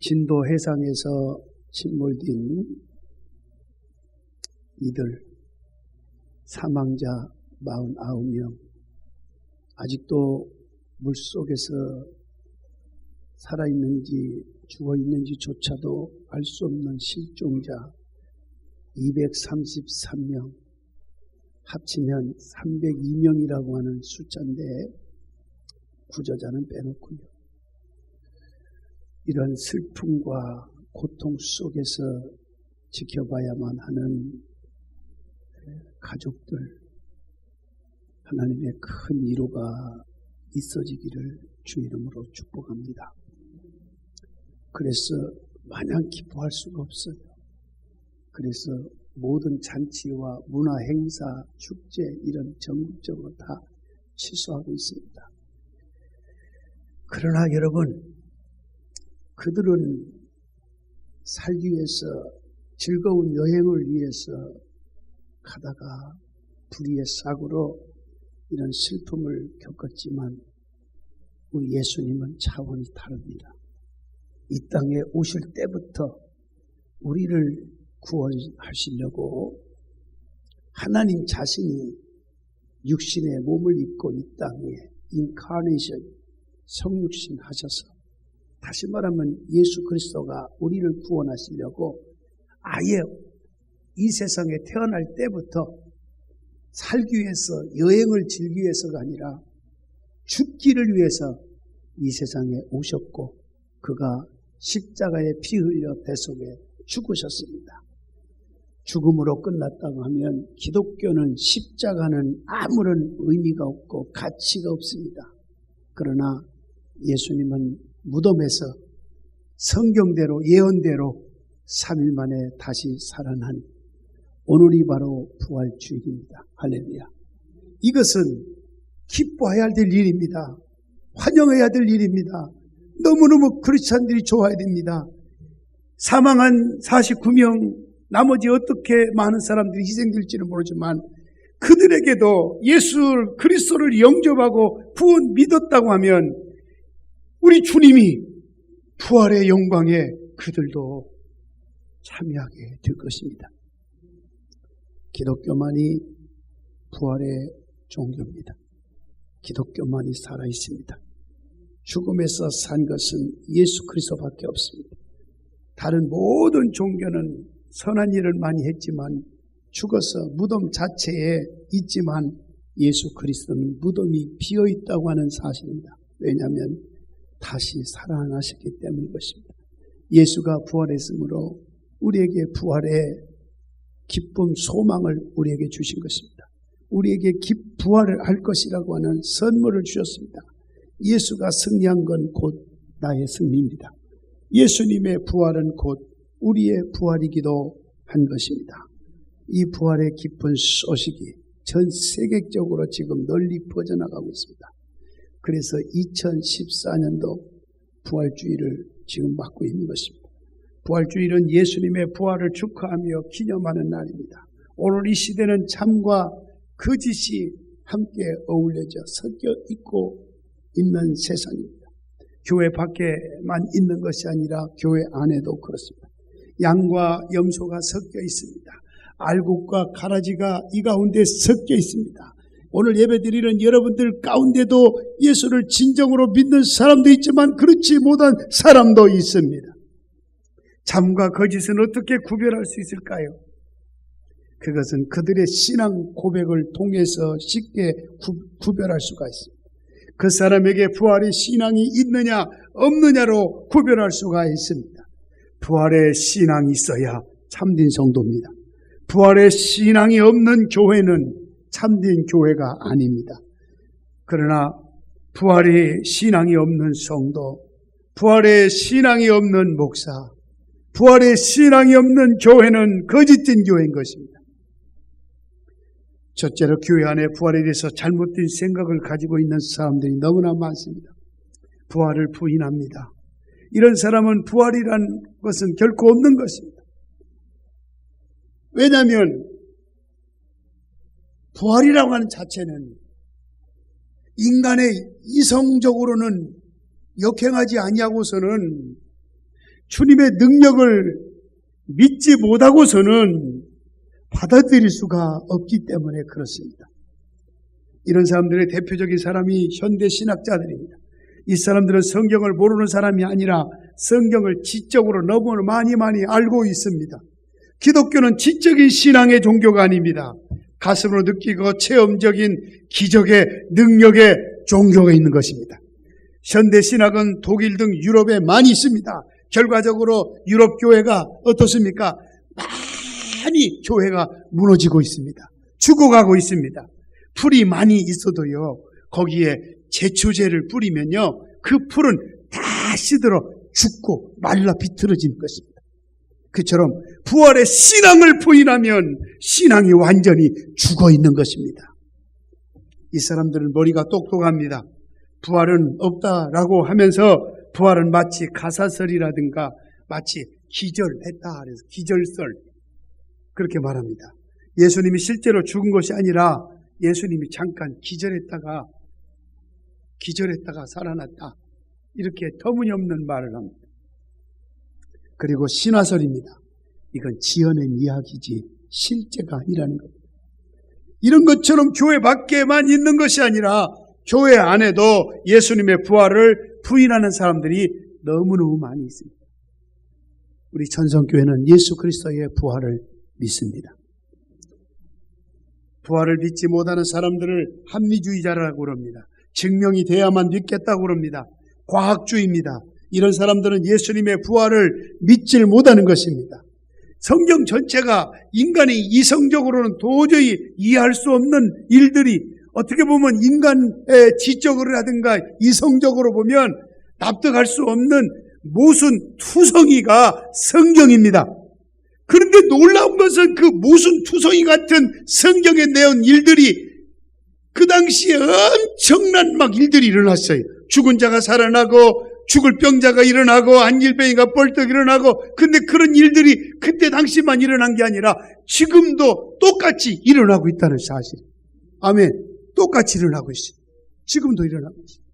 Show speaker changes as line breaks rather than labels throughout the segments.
진도 해상에서 침몰된 이들 사망자 49명, 아직도 물속에서 살아있는지 죽어있는지조차도 알 수 없는 실종자 233명, 합치면 302명이라고 하는 숫자인데 구조자는 빼놓고요. 이런 슬픔과 고통 속에서 지켜봐야만 하는 가족들, 하나님의 큰 위로가 있어지기를 주 이름으로 축복합니다. 그래서 마냥 기뻐할 수가 없어요. 그래서 모든 잔치와 문화 행사, 축제 이런 전국적으로 다 취소하고 있습니다. 그러나 여러분, 그들은 살기 위해서 즐거운 여행을 위해서 가다가 불의의 사고로 이런 슬픔을 겪었지만 우리 예수님은 차원이 다릅니다. 이 땅에 오실 때부터 우리를 구원하시려고 하나님 자신이 육신의 몸을 입고 이 땅에 인카네이션, 성육신 하셔서, 다시 말하면 예수 그리스도가 우리를 구원하시려고 아예 이 세상에 태어날 때부터 살기 위해서, 여행을 즐기기 위해서가 아니라 죽기를 위해서 이 세상에 오셨고, 그가 십자가에 피 흘려 대속에 죽으셨습니다. 죽음으로 끝났다고 하면 기독교는 십자가는 아무런 의미가 없고 가치가 없습니다. 그러나 예수님은 무덤에서 성경대로, 예언대로 3일 만에 다시 살아난, 오늘이 바로 부활주일입니다. 할렐루야. 이것은 기뻐해야 될 일입니다. 환영해야 될 일입니다. 너무너무 크리스찬들이 좋아야 됩니다. 사망한 49명, 나머지 어떻게 많은 사람들이 희생될지는 모르지만 그들에게도 예수 그리스도를 영접하고 구원 믿었다고 하면 우리 주님이 부활의 영광에 그들도 참여하게 될 것입니다. 기독교만이 부활의 종교입니다. 기독교만이 살아있습니다. 죽음에서 산 것은 예수 그리스도밖에 없습니다. 다른 모든 종교는 선한 일을 많이 했지만 죽어서 무덤 자체에 있지만 예수 그리스도는 무덤이 비어있다고 하는 사실입니다. 왜냐하면 다시 살아나셨기 때문인 것입니다. 예수가 부활했으므로 우리에게 부활의 기쁨, 소망을 우리에게 주신 것입니다. 우리에게 부활을 할 것이라고 하는 선물을 주셨습니다. 예수가 승리한 건 곧 나의 승리입니다. 예수님의 부활은 곧 우리의 부활이기도 한 것입니다. 이 부활의 기쁜 소식이 전 세계적으로 지금 널리 퍼져나가고 있습니다. 그래서 2014년도 부활주의를 지금 맞고 있는 것입니다. 부활주일은 예수님의 부활을 축하하며 기념하는 날입니다. 오늘 이 시대는 참과 거짓이 함께 어울려져 섞여 있고 있는 세상입니다. 교회 밖에만 있는 것이 아니라 교회 안에도 그렇습니다. 양과 염소가 섞여 있습니다. 알곡과 가라지가 이 가운데 섞여 있습니다. 오늘 예배드리는 여러분들 가운데도 예수를 진정으로 믿는 사람도 있지만 그렇지 못한 사람도 있습니다. 참과 거짓은 어떻게 구별할 수 있을까요? 그것은 그들의 신앙 고백을 통해서 쉽게 구별할 수가 있습니다. 그 사람에게 부활의 신앙이 있느냐 없느냐로 구별할 수가 있습니다. 부활의 신앙이 있어야 참된 성도입니다. 부활의 신앙이 없는 교회는 참된 교회가 아닙니다. 그러나 부활의 신앙이 없는 성도, 부활의 신앙이 없는 목사, 부활의 신앙이 없는 교회는 거짓된 교회인 것입니다. 첫째로 교회 안에 부활에 대해서 잘못된 생각을 가지고 있는 사람들이 너무나 많습니다. 부활을 부인합니다. 이런 사람은 부활이란 것은 결코 없는 것입니다. 왜냐하면 부활이라고 하는 자체는 인간의 이성적으로는 역행하지 아니하고서는, 주님의 능력을 믿지 못하고서는 받아들일 수가 없기 때문에 그렇습니다. 이런 사람들의 대표적인 사람이 현대 신학자들입니다. 이 사람들은 성경을 모르는 사람이 아니라 성경을 지적으로 너무 많이 알고 있습니다. 기독교는 지적인 신앙의 종교가 아닙니다. 가슴으로 느끼고 체험적인 기적의 능력의 종교가 있는 것입니다. 현대 신학은 독일 등 유럽에 많이 있습니다. 결과적으로 유럽 교회가 어떻습니까? 많이 교회가 무너지고 있습니다. 죽어가고 있습니다. 풀이 많이 있어도요, 거기에 제초제를 뿌리면요, 그 풀은 다 시들어 죽고 말라 비틀어지는 것입니다. 그처럼 부활의 신앙을 부인하면 신앙이 완전히 죽어 있는 것입니다. 이 사람들은 머리가 똑똑합니다. 부활은 없다라고 하면서 부활은 마치 가사설이라든가 마치 기절했다 그래서 기절설 그렇게 말합니다. 예수님이 실제로 죽은 것이 아니라 예수님이 잠깐 기절했다가 살아났다, 이렇게 터무니없는 말을 합니다. 그리고 신화설입니다. 이건 지어낸 이야기지 실제가 아니라는 겁니다. 이런 것처럼 교회 밖에만 있는 것이 아니라 교회 안에도 예수님의 부활을 부인하는 사람들이 너무너무 많이 있습니다. 우리 천성교회는 예수 그리스도의 부활을 믿습니다. 부활을 믿지 못하는 사람들을 합리주의자라고 그럽니다. 증명이 돼야만 믿겠다고 그럽니다. 과학주의입니다. 이런 사람들은 예수님의 부활을 믿질 못하는 것입니다. 성경 전체가 인간이 이성적으로는 도저히 이해할 수 없는 일들이, 어떻게 보면 인간의 지적으로라든가 이성적으로 보면 납득할 수 없는 모순투성이가 성경입니다. 그런데 놀라운 것은 그 모순투성이 같은 성경에 내온 일들이 그 당시에 엄청난 일들이 일어났어요. 죽은 자가 살아나고 죽을 병자가 일어나고 안질병이가 벌떡 일어나고, 근데 그런 일들이 그때 당시만 일어난 게 아니라 지금도 똑같이 일어나고 있다는 사실. 아멘. 똑같이 일어나고 있어요. 지금도 일어나고 있어요.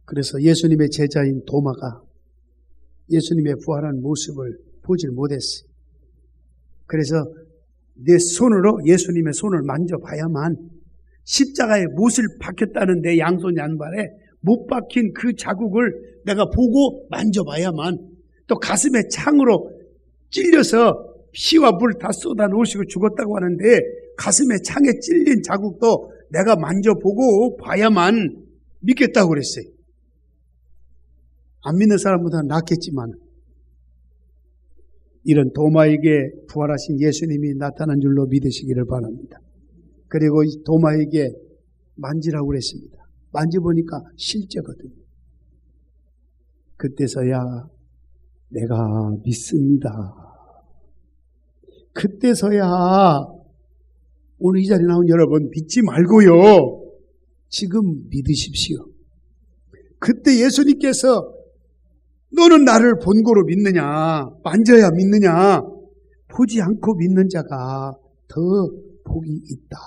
그래서 예수님의 제자인 도마가 예수님의 부활한 모습을 보질 못했어요. 그래서 내 손으로 예수님의 손을 만져봐야만, 십자가에 못을 박혔다는 내 양손 양발에 못 박힌 그 자국을 내가 보고 만져봐야만, 또 가슴에 창으로 찔려서 피와 물 다 쏟아 놓으시고 죽었다고 하는데 가슴에 창에 찔린 자국도 내가 만져보고 봐야만 믿겠다고 그랬어요. 안 믿는 사람보다는 낫겠지만, 이런 도마에게 부활하신 예수님이 나타난 줄로 믿으시기를 바랍니다. 그리고 이 도마에게 만지라고 그랬습니다. 만져보니까 실제거든요. 그때서야 내가 믿습니다. 그때서야, 오늘 이 자리에 나온 여러분 믿지 말고요, 지금 믿으십시오. 그때 예수님께서 너는 나를 본고로 믿느냐, 만져야 믿느냐, 보지 않고 믿는 자가 더 복이 있다.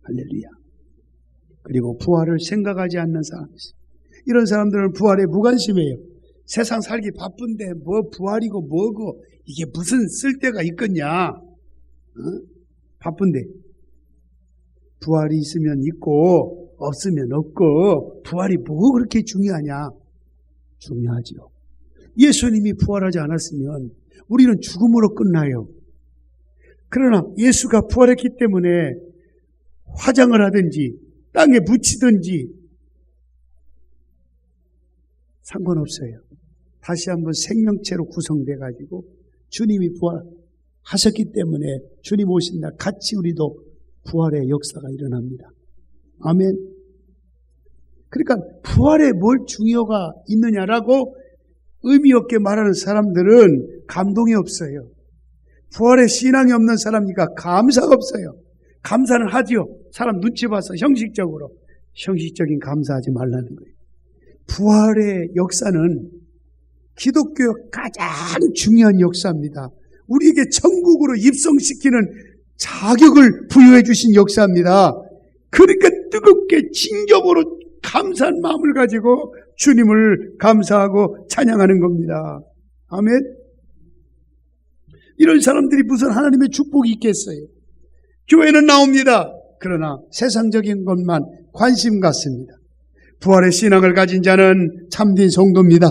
할렐루야. 그리고 부활을 생각하지 않는 사람이 있어요. 이런 사람들은 부활에 무관심해요. 세상 살기 바쁜데 뭐 부활이고 뭐고 이게 무슨 쓸데가 있겠냐. 바쁜데 부활이 있으면 있고 없으면 없고 부활이 뭐 그렇게 중요하냐. 중요하지요. 예수님이 부활하지 않았으면 우리는 죽음으로 끝나요. 그러나 예수가 부활했기 때문에 화장을 하든지 땅에 묻히든지 상관없어요. 다시 한번 생명체로 구성돼 가지고 주님이 부활하셨기 때문에 주님 오신 날 같이 우리도 부활의 역사가 일어납니다. 아멘. 그러니까 부활에 뭘 중요가 있느냐라고 의미 없게 말하는 사람들은 감동이 없어요. 부활에 신앙이 없는 사람이니까 감사가 없어요. 감사는 하지요. 사람 눈치 봐서 형식적으로. 형식적인 감사하지 말라는 거예요. 부활의 역사는 기독교의 가장 중요한 역사입니다. 우리에게 천국으로 입성시키는 자격을 부여해 주신 역사입니다. 그러니까 뜨겁게 진정으로 감사한 마음을 가지고 주님을 감사하고 찬양하는 겁니다. 아멘. 이런 사람들이 무슨 하나님의 축복이 있겠어요? 교회는 나옵니다. 그러나 세상적인 것만 관심 갖습니다. 부활의 신앙을 가진 자는 참된 성도입니다.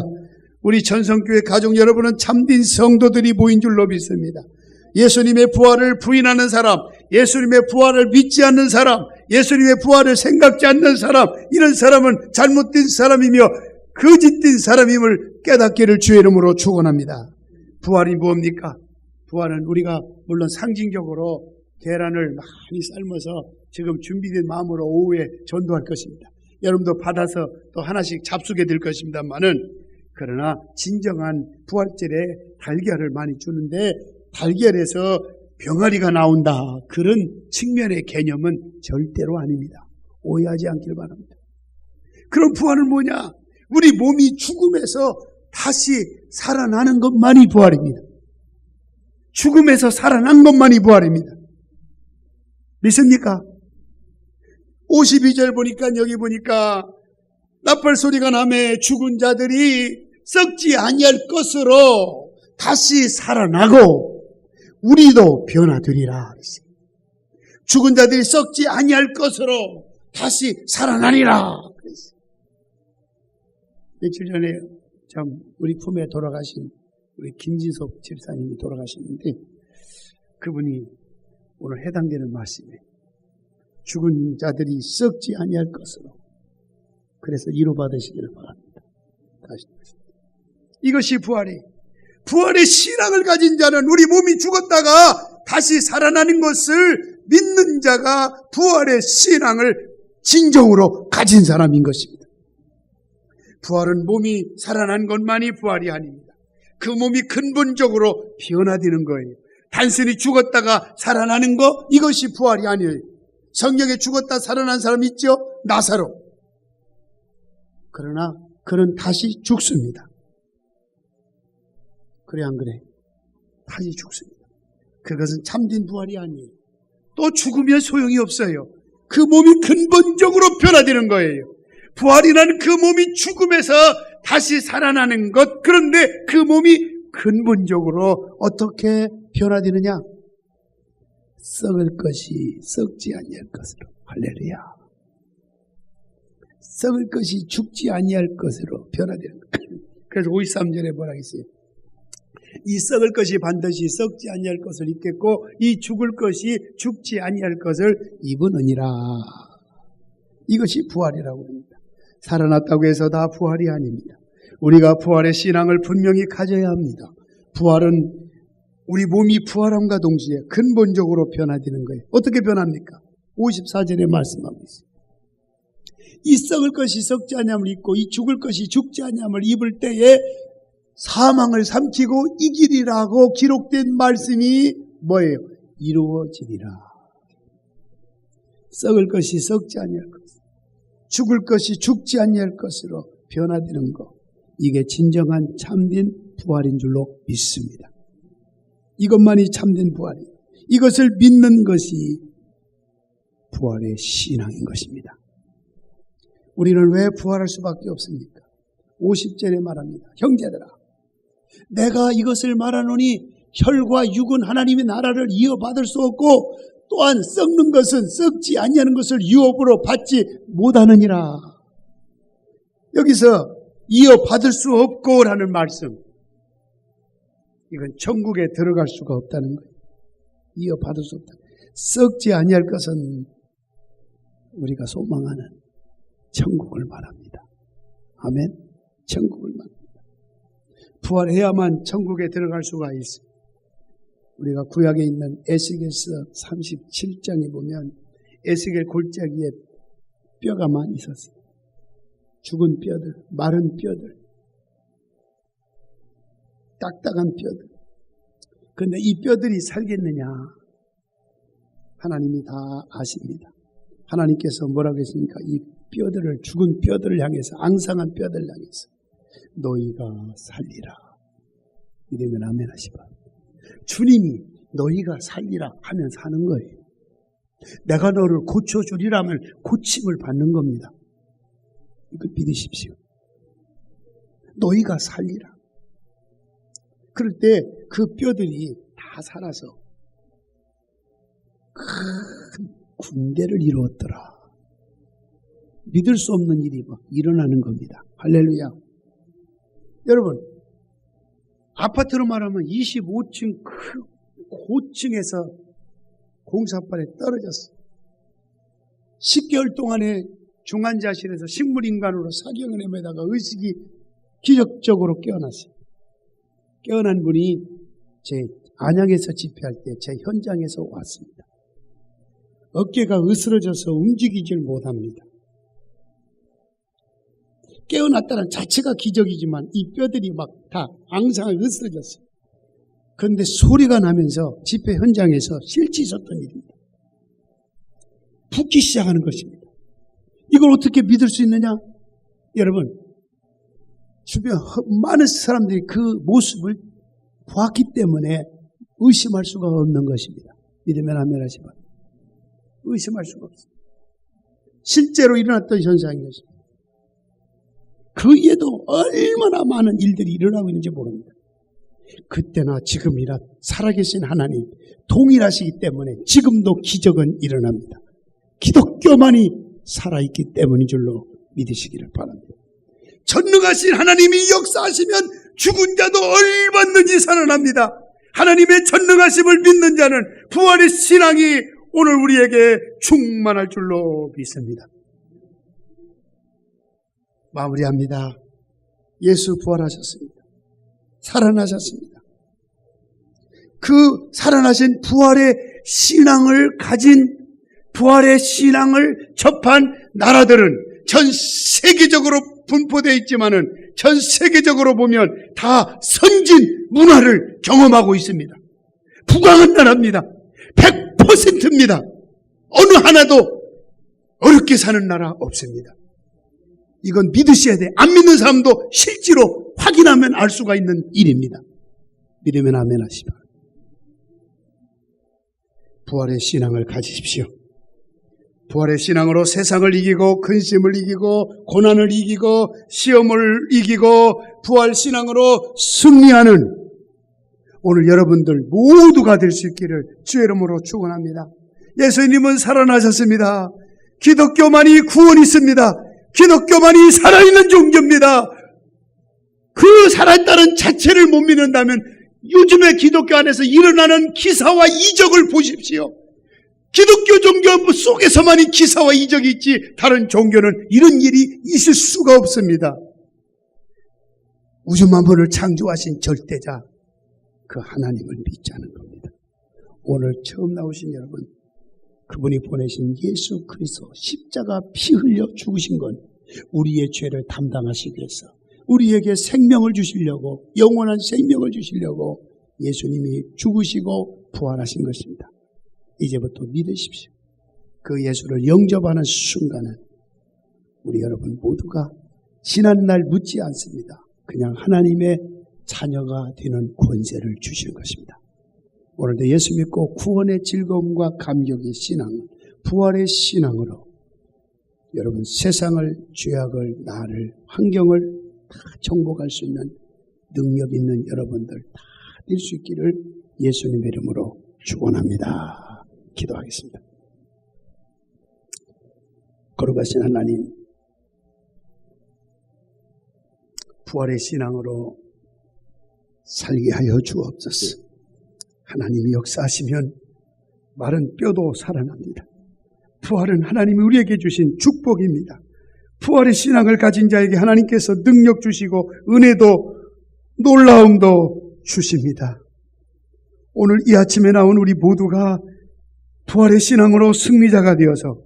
우리 전성교회 가족 여러분은 참된 성도들이 모인 줄로 믿습니다. 예수님의 부활을 부인하는 사람, 예수님의 부활을 믿지 않는 사람, 예수님의 부활을 생각지 않는 사람, 이런 사람은 잘못된 사람이며 거짓된 사람임을 깨닫기를 주의 이름으로 축원합니다. 부활이 무엇입니까? 부활은 우리가 물론 상징적으로 계란을 많이 삶아서 지금 준비된 마음으로 오후에 전도할 것입니다. 여러분도 받아서 또 하나씩 잡수게 될 것입니다만은, 그러나 진정한 부활절에 달걀을 많이 주는데 달걀에서 병아리가 나온다, 그런 측면의 개념은 절대로 아닙니다. 오해하지 않기를 바랍니다. 그럼 부활은 뭐냐? 우리 몸이 죽음에서 다시 살아나는 것만이 부활입니다. 죽음에서 살아난 것만이 부활입니다. 믿습니까? 52절 보니까, 여기 보니까 나팔 소리가 나매 죽은 자들이 썩지 아니할 것으로 다시 살아나고 우리도 변화되리라. 죽은 자들이 썩지 아니할 것으로 다시 살아나리라. 며칠 전에 참 우리 품에 돌아가신 우리 김지석 집사님이 돌아가셨는데, 그분이 오늘 해당되는 말씀이에요. 죽은 자들이 썩지 아니할 것으로, 그래서 위로받으시기를 바랍니다. 다시 이것이 부활의 신앙을 가진 자는 우리 몸이 죽었다가 다시 살아나는 것을 믿는 자가 부활의 신앙을 진정으로 가진 사람인 것입니다. 부활은 몸이 살아난 것만이 부활이 아닙니다. 그 몸이 근본적으로 변화되는 거예요. 단순히 죽었다가 살아나는 거, 이것이 부활이 아니에요. 성경에 죽었다 살아난 사람 있죠? 나사로. 그러나 그는 다시 죽습니다. 그래 안 그래? 다시 죽습니다. 그것은 참된 부활이 아니에요. 또 죽으면 소용이 없어요. 그 몸이 근본적으로 변화되는 거예요. 부활이라는 그 몸이 죽음에서 다시 살아나는 것. 그런데 그 몸이 근본적으로 어떻게 변화되느냐? 썩을 것이 썩지 아니할 것으로. 할렐루야. 썩을 것이 죽지 아니할 것으로 변화되는 것. 그래서 53절에 뭐라고 했어요? 이 썩을 것이 반드시 썩지 아니할 것을 입겠고 이 죽을 것이 죽지 아니할 것을 입으느니라. 이것이 부활이라고 합니다. 살아났다고 해서 다 부활이 아닙니다. 우리가 부활의 신앙을 분명히 가져야 합니다. 부활은 우리 몸이 부활함과 동시에 근본적으로 변화되는 거예요. 어떻게 변합니까? 54절에 말씀하고 있어요. 이 썩을 것이 썩지 아니함을 입고 이 죽을 것이 죽지 아니함을 입을 때에 사망을 삼키고 이기리라고 기록된 말씀이 뭐예요? 이루어지리라. 썩을 것이 썩지 아니할 것, 죽을 것이 죽지 아니할 것으로 변화되는 것, 이게 진정한 참된 부활인 줄로 믿습니다. 이것만이 참된 부활이에요. 이것을 믿는 것이 부활의 신앙인 것입니다. 우리는 왜 부활할 수밖에 없습니까? 50절에 말합니다. 형제들아, 내가 이것을 말하노니 혈과 육은 하나님의 나라를 이어받을 수 없고 또한 썩는 것은 썩지 아니하는 것을 유업으로 받지 못하느니라. 여기서 이어받을 수 없고라는 말씀, 이건 천국에 들어갈 수가 없다는 거예요. 이어받을 수 없다. 썩지 아니할 것은 우리가 소망하는 천국을 말합니다. 아멘. 천국을 말합니다. 부활해야만 천국에 들어갈 수가 있어요. 우리가 구약에 있는 에스겔서 37장에 보면 에스겔 골짜기에 뼈가 많이 있었어요. 죽은 뼈들, 마른 뼈들, 딱딱한 뼈들. 그런데 이 뼈들이 살겠느냐? 하나님이 다 아십니다. 하나님께서 뭐라고 했습니까? 이 뼈들을, 죽은 뼈들을 향해서, 앙상한 뼈들을 향해서 너희가 살리라. 이러면 아멘 하시바. 주님이 너희가 살리라 하면 사는 거예요. 내가 너를 고쳐주리라면 고침을 받는 겁니다. 이걸 믿으십시오. 너희가 살리라. 그럴 때 그 뼈들이 다 살아서 큰 군대를 이루었더라. 믿을 수 없는 일이 막 일어나는 겁니다. 할렐루야. 여러분, 아파트로 말하면 25층 그 고층에서 공사발에 떨어졌어요. 10개월 동안에 중환자실에서 식물인간으로 사경을 헤매다가 의식이 기적적으로 깨어났어요. 깨어난 분이 제 안양에서 집회할 때 제 현장에서 왔습니다. 어깨가 으스러져서 움직이질 못합니다. 깨어났다는 자체가 기적이지만 이 뼈들이 막 다 앙상하게 으스러졌어요. 그런데 소리가 나면서 집회 현장에서 실제 있었던 일입니다. 붓기 시작하는 것입니다. 이걸 어떻게 믿을 수 있느냐? 여러분, 주변 많은 사람들이 그 모습을 보았기 때문에 의심할 수가 없는 것입니다. 믿으면 아멘 하시면 의심할 수가 없습니다. 실제로 일어났던 현상인 것입니다. 그 위에도 얼마나 많은 일들이 일어나고 있는지 모릅니다. 그때나 지금이나 살아계신 하나님 동일하시기 때문에 지금도 기적은 일어납니다. 기독교만이 살아있기 때문인 줄로 믿으시기를 바랍니다. 전능하신 하나님이 역사하시면 죽은 자도 얼마든지 살아납니다. 하나님의 전능하심을 믿는 자는 부활의 신앙이 오늘 우리에게 충만할 줄로 믿습니다. 마무리합니다. 예수 부활하셨습니다. 살아나셨습니다. 그 살아나신 부활의 신앙을 가진 부활의 신앙을 접한 나라들은 전 세계적으로 분포되어 있지만은 전 세계적으로 보면 다 선진 문화를 경험하고 있습니다. 부강한 나라입니다. 100%입니다. 어느 하나도 어렵게 사는 나라 없습니다. 이건 믿으셔야 돼. 안 믿는 사람도 실제로 확인하면 알 수가 있는 일입니다. 믿으면 아멘 하시바. 부활의 신앙을 가지십시오. 부활의 신앙으로 세상을 이기고 근심을 이기고 고난을 이기고 시험을 이기고 부활 신앙으로 승리하는 오늘 여러분들 모두가 될 수 있기를 주의 이름으로 축원합니다. 예수님은 살아나셨습니다. 기독교만이 구원이 있습니다. 기독교만이 살아있는 종교입니다. 그 살아있다는 자체를 못 믿는다면 요즘의 기독교 안에서 일어나는 기사와 이적을 보십시오. 기독교 종교 속에서만이 기사와 이적이 있지 다른 종교는 이런 일이 있을 수가 없습니다. 우주 만물을 창조하신 절대자 그 하나님을 믿자는 겁니다. 오늘 처음 나오신 여러분, 그분이 보내신 예수 그리스도 십자가 피 흘려 죽으신 건 우리의 죄를 담당하시기 위해서 우리에게 생명을 주시려고 영원한 생명을 주시려고 예수님이 죽으시고 부활하신 것입니다. 이제부터 믿으십시오. 그 예수를 영접하는 순간은 우리 여러분 모두가 지난날 묻지 않습니다. 그냥 하나님의 자녀가 되는 권세를 주시는 것입니다. 오늘도 예수 믿고 구원의 즐거움과 감격의 신앙, 부활의 신앙으로 여러분 세상을, 죄악을, 나를, 환경을 다 정복할 수 있는 능력 있는 여러분들 다 될 수 있기를 예수님의 이름으로 축원합니다. 기도하겠습니다. 거룩하신 하나님, 부활의 신앙으로 살게 하여 주옵소서. 하나님이 역사하시면 마른 뼈도 살아납니다. 부활은 하나님이 우리에게 주신 축복입니다. 부활의 신앙을 가진 자에게 하나님께서 능력 주시고 은혜도 놀라움도 주십니다. 오늘 이 아침에 나온 우리 모두가 부활의 신앙으로 승리자가 되어서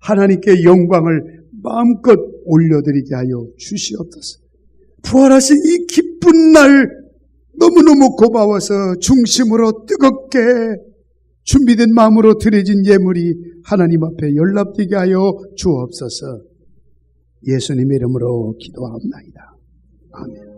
하나님께 영광을 마음껏 올려드리게 하여 주시옵소서. 부활하신 이 기쁜 날 너무너무 고마워서 중심으로 뜨겁게 준비된 마음으로 드려진 예물이 하나님 앞에 연락되게 하여 주옵소서. 예수님의 이름으로 기도하옵나이다. 아멘.